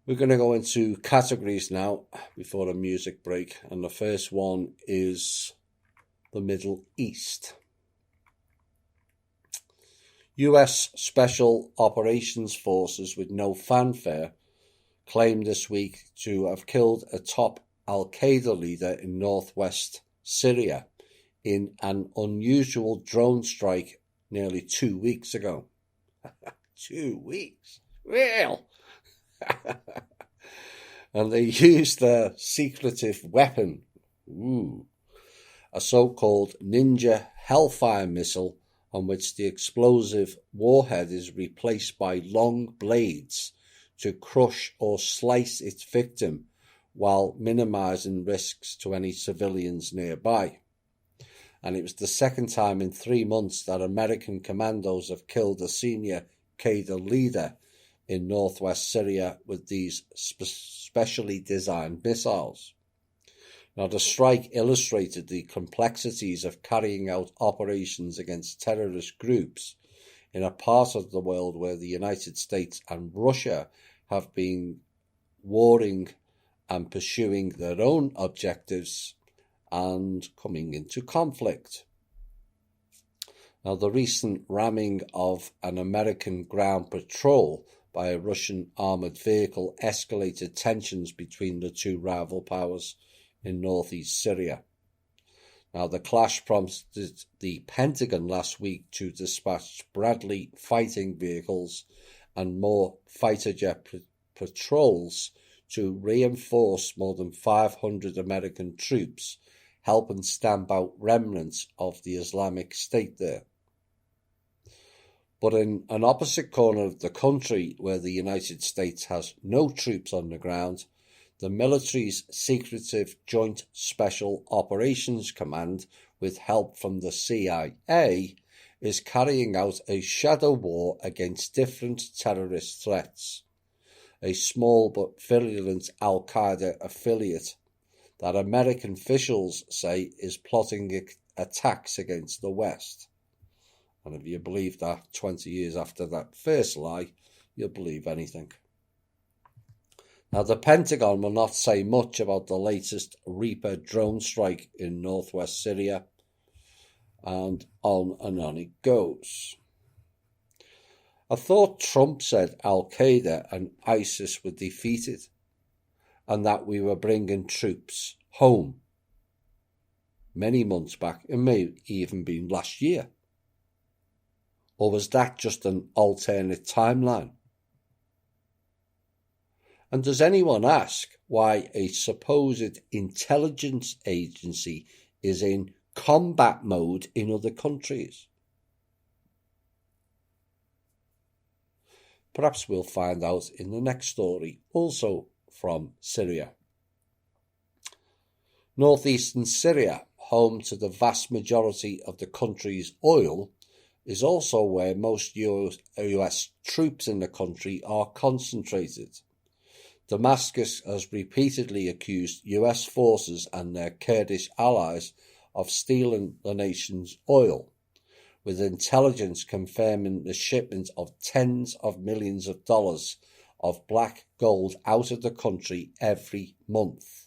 We're going to go into categories now before a music break, and the first one is the Middle East. US Special Operations Forces with no fanfare claimed this week to have killed a top al-Qaeda leader in northwest Syria in an unusual drone strike nearly 2 weeks ago. 2 weeks? Real? And they used a secretive weapon, a so-called Ninja Hellfire missile on which the explosive warhead is replaced by long blades to crush or slice its victim while minimizing risks to any civilians nearby. And it was the second time in 3 months that American commandos have killed a senior Qaeda leader in northwest Syria with these specially designed missiles. Now, the strike illustrated the complexities of carrying out operations against terrorist groups in a part of the world where the United States and Russia have been warring and pursuing their own objectives and coming into conflict. Now, the recent ramming of an American ground patrol by a Russian armoured vehicle escalated tensions between the two rival powers in northeast Syria. Now, the clash prompted the Pentagon last week to dispatch Bradley fighting vehicles and more fighter jet patrols to reinforce more than 500 American troops, helping stamp out remnants of the Islamic State there. But in an opposite corner of the country, where the United States has no troops on the ground, the military's secretive Joint Special Operations Command, with help from the CIA, is carrying out a shadow war against different terrorist threats. A small but virulent al-Qaeda affiliate that American officials say is plotting attacks against the West. And if you believe that 20 years after that first lie, you'll believe anything. Now, the Pentagon will not say much about the latest Reaper drone strike in northwest Syria, and on it goes. I thought Trump said al-Qaeda and ISIS were defeated, and that we were bringing troops home many months back. It may even been last year. Or was that just an alternate timeline? And does anyone ask why a supposed intelligence agency is in combat mode in other countries? Perhaps we'll find out in the next story, also from Syria. Northeastern Syria, home to the vast majority of the country's oil, is also where most US troops in the country are concentrated. Damascus has repeatedly accused US forces and their Kurdish allies of stealing the nation's oil, with intelligence confirming the shipment of tens of millions of dollars of black gold out of the country every month.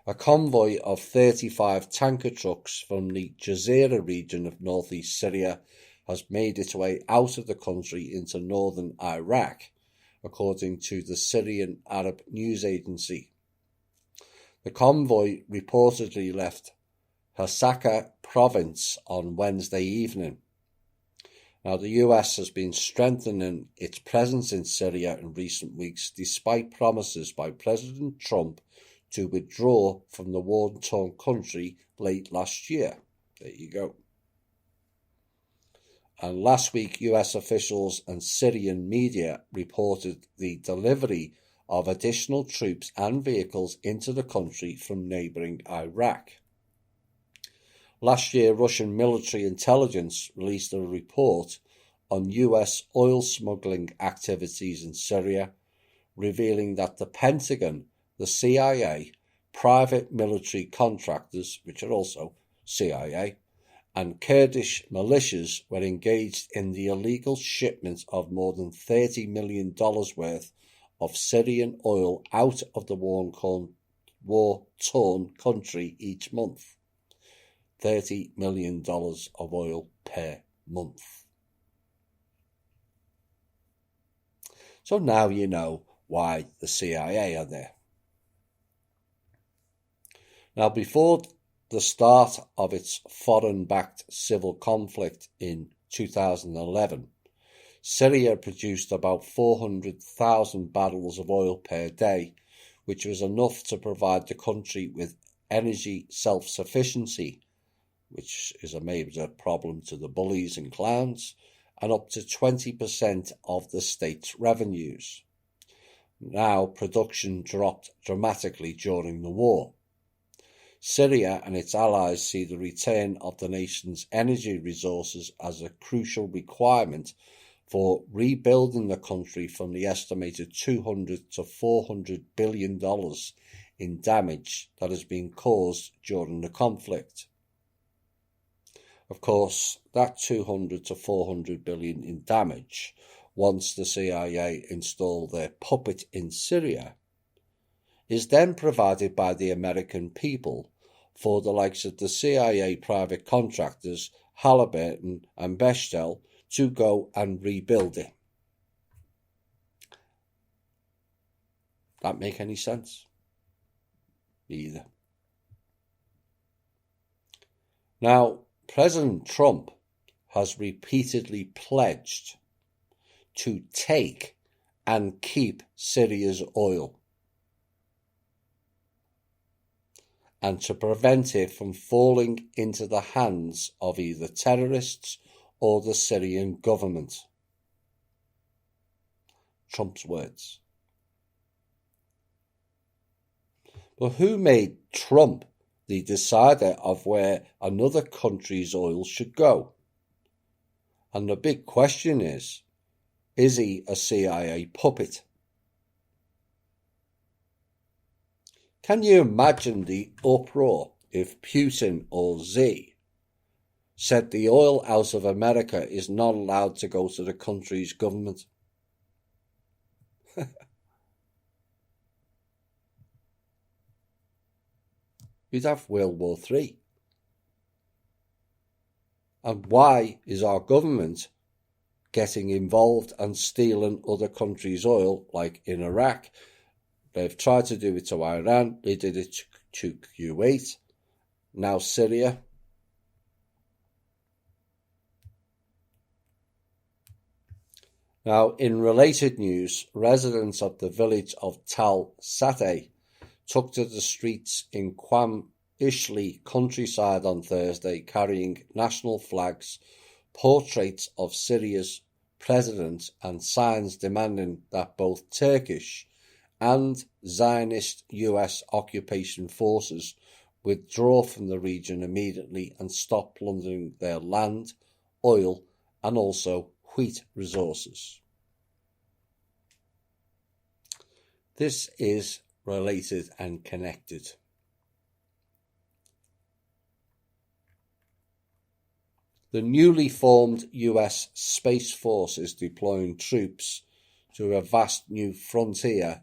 A convoy of 35 tanker trucks from the Jazeera region of northeast Syria has made its way out of the country into northern Iraq, according to the Syrian Arab news agency. The convoy reportedly left Hasaka province on Wednesday evening. Now, the US has been strengthening its presence in Syria in recent weeks, despite promises by President Trump to withdraw from the war-torn country late last year. There you go. And last week, US officials and Syrian media reported the delivery of additional troops and vehicles into the country from neighbouring Iraq. Last year, Russian military intelligence released a report on US oil smuggling activities in Syria, revealing that the Pentagon, the CIA, private military contractors, which are also CIA, and Kurdish militias were engaged in the illegal shipment of more than $30 million worth of Syrian oil out of the war-torn country each month. $30 million of oil per month. So now you know why the CIA are there. Now, before the start of its foreign-backed civil conflict in 2011, Syria produced about 400,000 barrels of oil per day, which was enough to provide the country with energy self-sufficiency, which is a major problem to the bullies and clowns, and up to 20% of the state's revenues. Now, production dropped dramatically during the war. Syria and its allies see the return of the nation's energy resources as a crucial requirement for rebuilding the country from the estimated $200 to $400 billion in damage that has been caused during the conflict. Of course, that $200 to $400 billion in damage, once the CIA install their puppet in Syria, is then provided by the American people for the likes of the CIA private contractors, Halliburton and Bechtel, to go and rebuild it. That make any sense? Neither. Now, President Trump has repeatedly pledged to take and keep Syria's oil and to prevent it from falling into the hands of either terrorists or the Syrian government. Trump's words. But who made Trump the decider of where another country's oil should go? And the big question is he a CIA puppet? Can you imagine the uproar if Putin or Xi said the oil out of America is not allowed to go to the country's government? We'd have World War III. And why is our government getting involved and stealing other countries' oil, like in Iraq? They've tried to do it to Iran. They did it to Kuwait. Now Syria. Now, in related news, residents of the village of Tal Sateh took to the streets in Qam Ishli countryside on Thursday, carrying national flags, portraits of Syria's president, and signs demanding that both Turkish and Zionist US occupation forces withdraw from the region immediately and stop plundering their land, oil, and also wheat resources. This is related and connected. The newly formed US Space Force is deploying troops to a vast new frontier,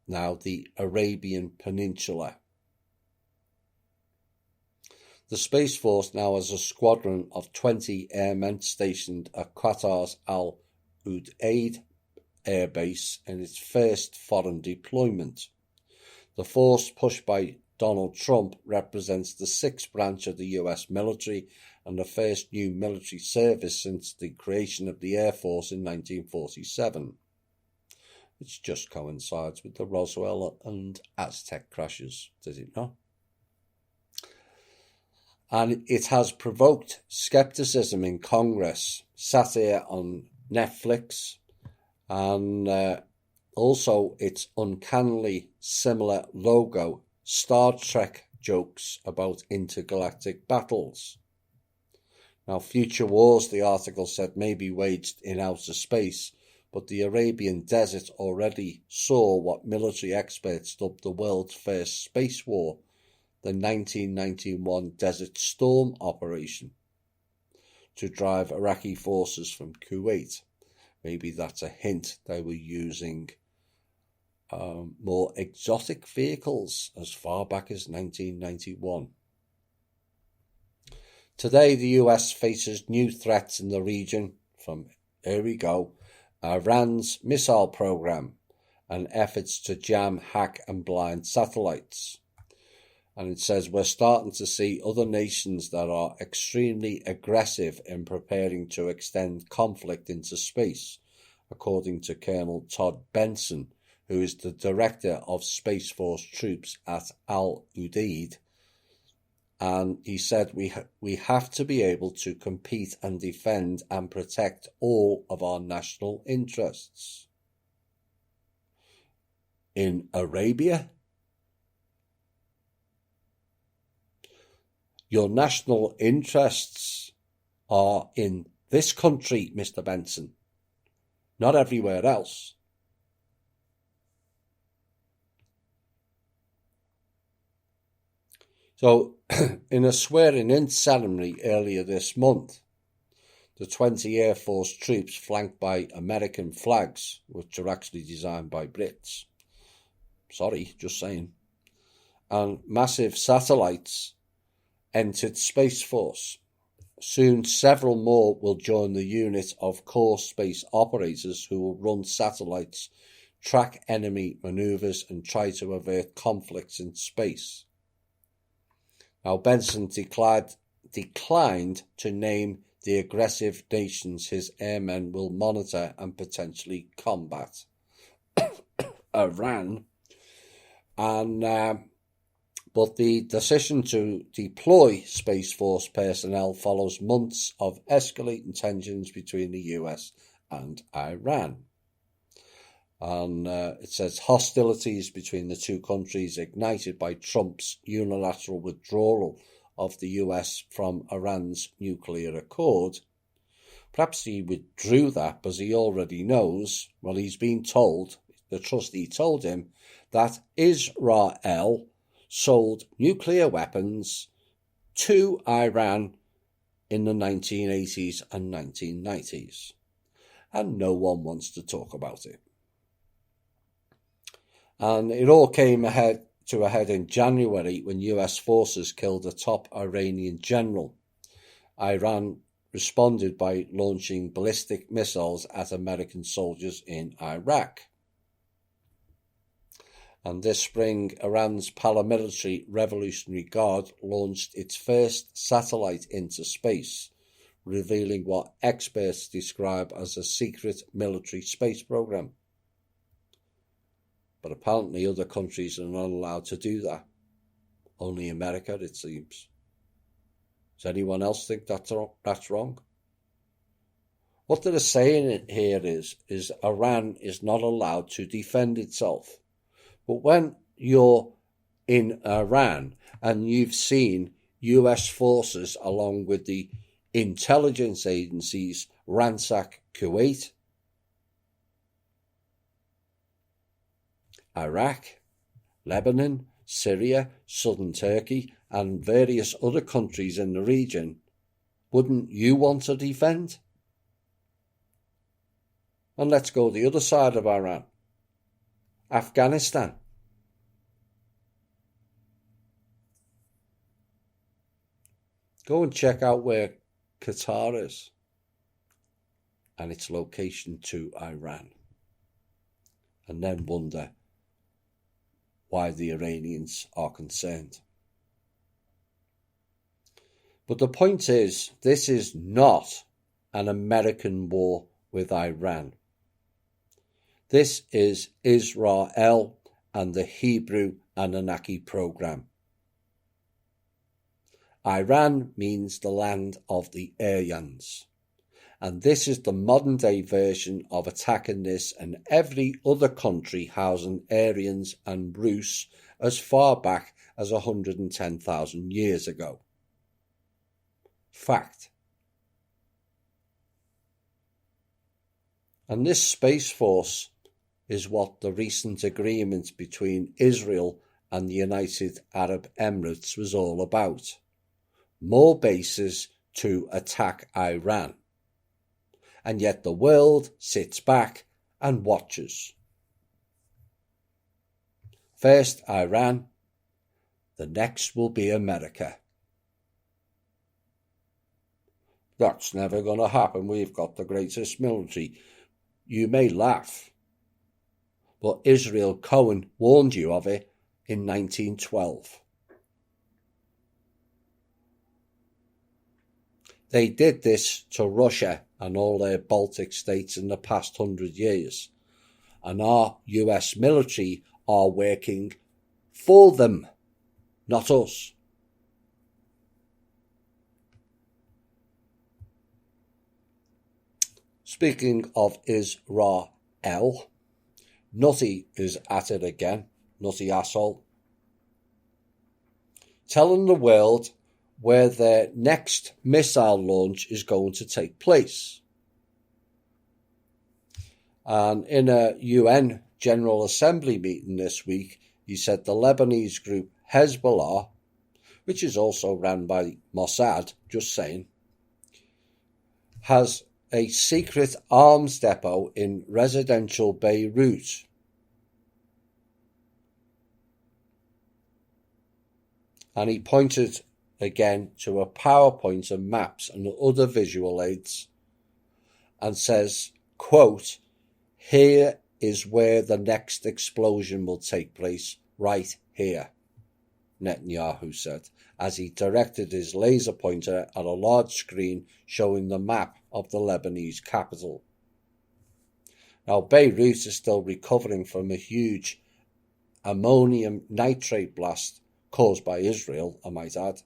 now the Arabian Peninsula. The Space Force now has a squadron of 20 airmen stationed at Qatar's Al Udeid Air Base in its first foreign deployment. The force, pushed by Donald Trump, represents the sixth branch of the US military and the first new military service since the creation of the Air Force in 1947. Which just coincides with the Roswell and Aztec crashes, does it not? And it has provoked skepticism in Congress, satire on Netflix, and also its uncannily similar logo, Star Trek jokes about intergalactic battles. Now, future wars, the article said, may be waged in outer space, but the Arabian Desert already saw what military experts dubbed the world's first space war, the 1991 Desert Storm operation, to drive Iraqi forces from Kuwait. Maybe that's a hint they were using more exotic vehicles as far back as 1991. Today, the US faces new threats in the region from, here we go, Iran's missile program and efforts to jam, hack and blind satellites. And it says we're starting to see other nations that are extremely aggressive in preparing to extend conflict into space, according to Colonel Todd Benson, who is the director of Space Force troops at Al Udeid. And he said we have to be able to compete and defend and protect all of our national interests. In Arabia, your national interests are in this country, Mr. Benson, not everywhere else. So, in a swearing-in ceremony earlier this month, the 20 Air Force troops, flanked by American flags, which are actually designed by Brits, sorry, just saying, and massive satellites entered Space Force. Soon, several more will join the unit of core space operators who will run satellites, track enemy maneuvers, and try to avert conflicts in space. Now, Benson declined to name the aggressive nations his airmen will monitor and potentially combat. Iran, but the decision to deploy Space Force personnel follows months of escalating tensions between the US and Iran. And it says hostilities between the two countries ignited by Trump's unilateral withdrawal of the US from Iran's nuclear accord. Perhaps he withdrew that because he already knows, well, he's been told, the trustee told him, that Israel sold nuclear weapons to Iran in the 1980s and 1990s. And no one wants to talk about it. And it all came to a head in January when US forces killed a top Iranian general. Iran responded by launching ballistic missiles at American soldiers in Iraq. And this spring, Iran's paramilitary Revolutionary Guard launched its first satellite into space, revealing what experts describe as a secret military space program. But apparently other countries are not allowed to do that. Only America, it seems. Does anyone else think that's wrong? What they're saying here is Iran is not allowed to defend itself. But when you're in Iran and you've seen US forces along with the intelligence agencies ransack Kuwait, Iraq, Lebanon, Syria, southern Turkey, and various other countries in the region, wouldn't you want to defend? And let's go the other side of Iran. Afghanistan. Go and check out where Qatar is and its location to Iran. And then wonder why the Iranians are concerned. But the point is, this is not an American war with Iran. This is Israel and the Hebrew Anunnaki program. Iran means the land of the Aryans. And this is the modern day version of attacking this and every other country housing Aryans and Rus as far back as 110,000 years ago. Fact. And this Space Force is what the recent agreement between Israel and the United Arab Emirates was all about. More bases to attack Iran. And yet the world sits back and watches. First Iran, the next will be America. That's never going to happen. We've got the greatest military. You may laugh, but Israel Cohen warned you of it in 1912. They did this to Russia and all their Baltic states in the past 100 years. And our US military are working for them, not us. Speaking of Israel, Nutty is at it again, Nutty asshole, telling the world where their next missile launch is going to take place. And in a UN General Assembly meeting this week, he said the Lebanese group Hezbollah, which is also run by Mossad, just saying, has a secret arms depot in residential Beirut. And he pointed again to a PowerPoint and maps and other visual aids and says, quote, "Here is where the next explosion will take place, right here," Netanyahu said, as he directed his laser pointer at a large screen showing the map of the Lebanese capital. Now, Beirut is still recovering from a huge ammonium nitrate blast caused by Israel, I might add,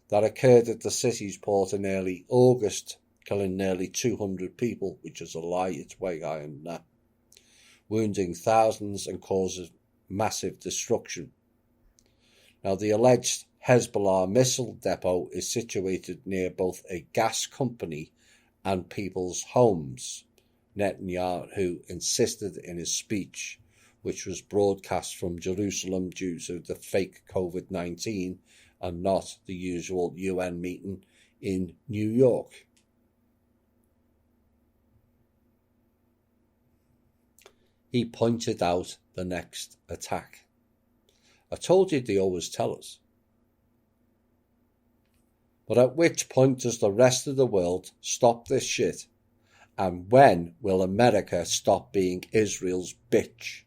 that occurred at the city's port in early August, killing nearly 200 people, which is a lie, it's way higher than that, wounding thousands and causing massive destruction. Now, the alleged Hezbollah missile depot is situated near both a gas company and people's homes, Netanyahu insisted in his speech, which was broadcast from Jerusalem due to the fake COVID-19 and not the usual UN meeting in New York. He pointed out the next attack. I told you they always tell us. But at which point does the rest of the world stop this shit? And when will America stop being Israel's bitch?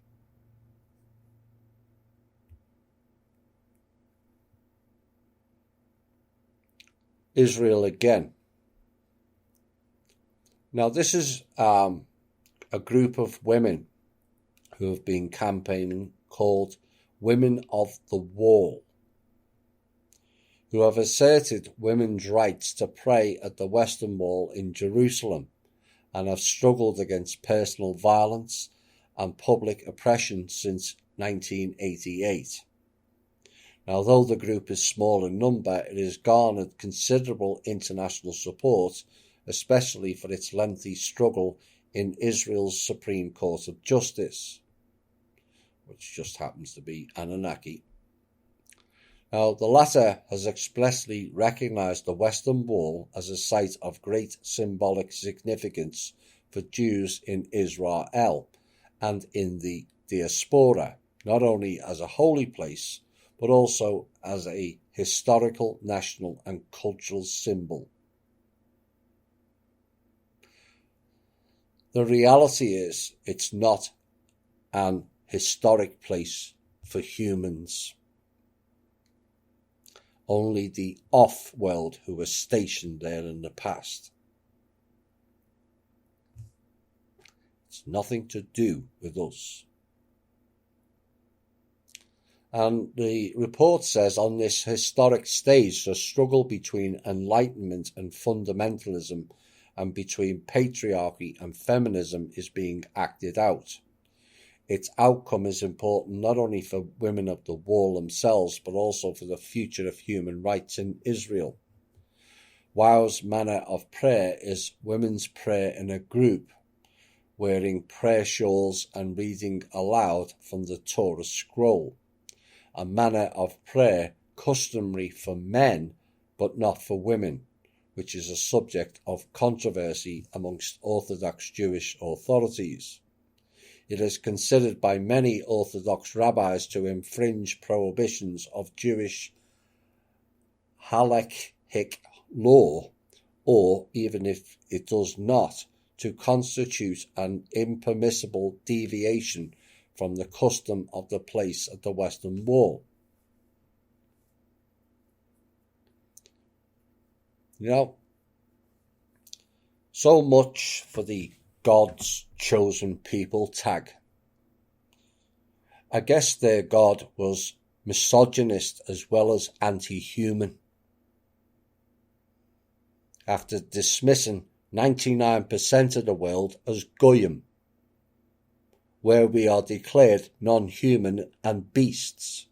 Israel again. Now, this is a group of women who have been campaigning called Women of the Wall, who have asserted women's rights to pray at the Western Wall in Jerusalem and have struggled against personal violence and public oppression since 1988. Now, though the group is small in number, it has garnered considerable international support, especially for its lengthy struggle in Israel's Supreme Court of Justice, which just happens to be Anunnaki. Now, the latter has expressly recognised the Western Wall as a site of great symbolic significance for Jews in Israel and in the diaspora, not only as a holy place, but also as a historical, national and cultural symbol. The reality is, it's not an historic place for humans. Only the off-world who were stationed there in the past. It's nothing to do with us. And the report says on this historic stage, the struggle between enlightenment and fundamentalism and between patriarchy and feminism is being acted out. Its outcome is important not only for women of the wall themselves, but also for the future of human rights in Israel. WOW's manner of prayer is women's prayer in a group, wearing prayer shawls and reading aloud from the Torah scroll. A manner of prayer customary for men, but not for women, which is a subject of controversy amongst Orthodox Jewish authorities. It is considered by many Orthodox rabbis to infringe prohibitions of Jewish halakhic law, or, even if it does not, to constitute an impermissible deviation from the custom of the place at the Western Wall. So much for the God's chosen people tag. I guess their God was misogynist as well as anti-human. After dismissing 99% of the world as Goyim, where we are declared non-human and beasts.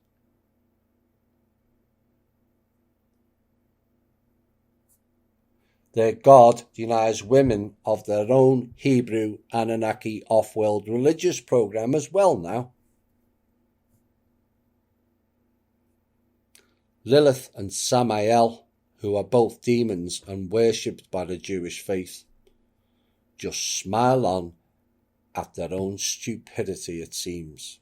Their God denies women of their own Hebrew Anunnaki off-world religious program as well now. Lilith and Samael, who are both demons and worshipped by the Jewish faith, just smile on at their own stupidity, it seems.